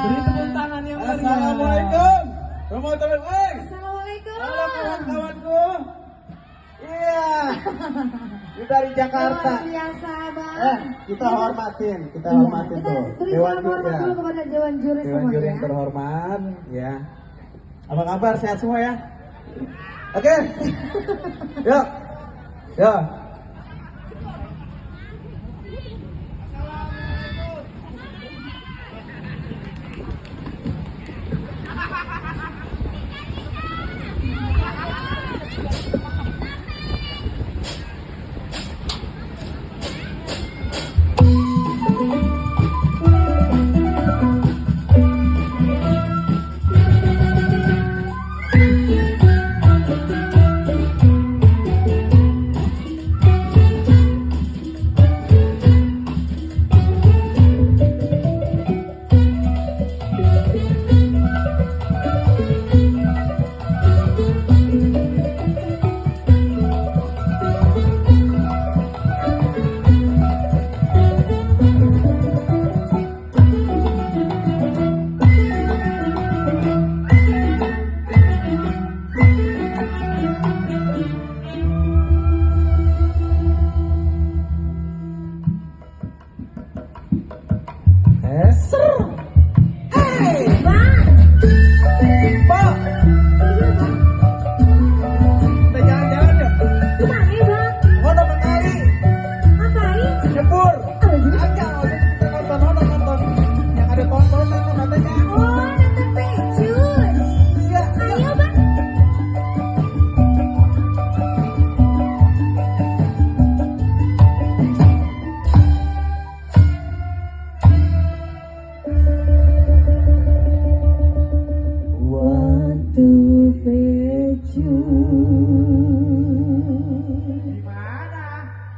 Beri tepuk tangan yang meriah. Assalamualaikum. Promotor, Assalamualaikum. halo kawan-kawanku. Iya. Ini dari Jakarta. Luar biasa bang. Kita hormatin Kita tuh. beri Dewan salam hormat juri dulu kepada Dewan Juri Dewan semua juri ya. yang terhormat, ya. Apa kabar? Sehat semua ya? Oke. Yuk. Yuk.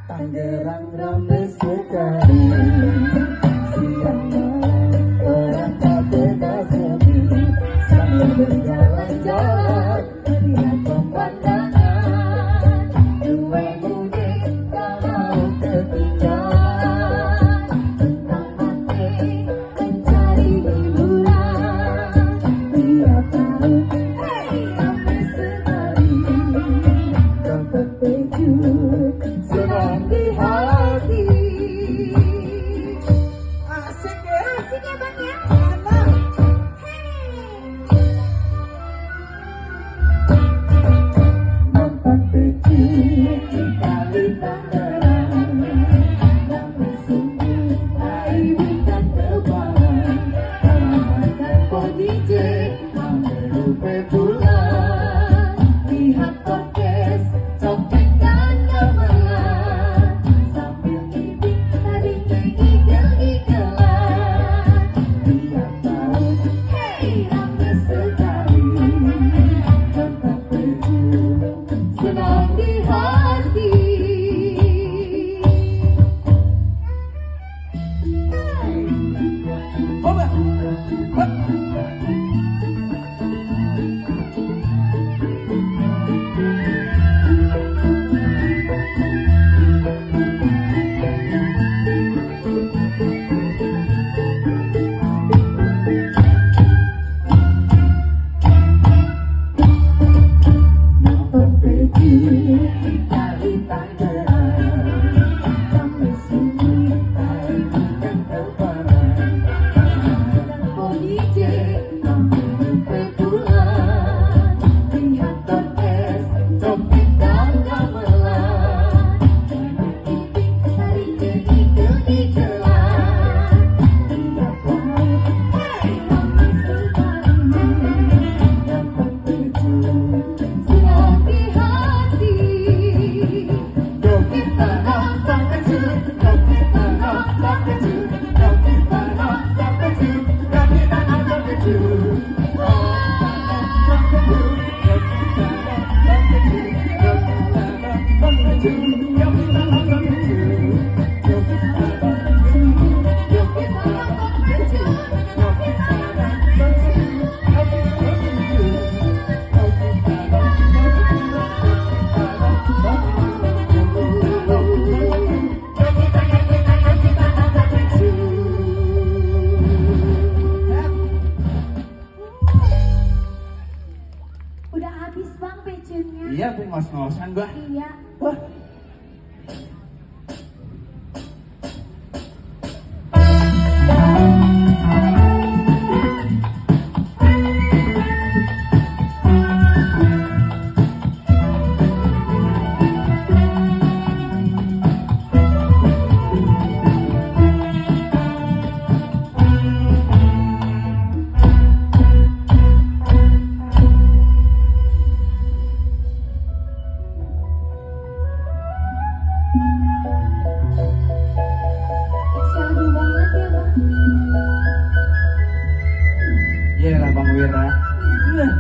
Tangerang ramai sekali. Siang malam orang tak pernah sepi. Sambil berjalan-jalan melihat pemandangan. Dua mudik tak mau ketinggalan. Tentang hati mencari hiburan. Tiap tahun ramai sekali. Dapat pecut senang di hati. Asik ya? Asik ya bang ya? Enak. Nonton pecut di kali Tangerang. Ramai sungguh hari bintang terbang. Ramaikan DJ mengerupai bulan. Lihat orkes copet dan gamelan. Sambil ini tadi igel-igelan. Tiap tahun ramai sekali. Tetap berjuang senang di hati. Nonton pecut di kali Tangerang. Ramai sungguh hari bintang terbang. Ramaikan ngos-ngosan gua. Iya. Wah. Syahdu banget ya bang. Iya lah Bang Wira. Nah.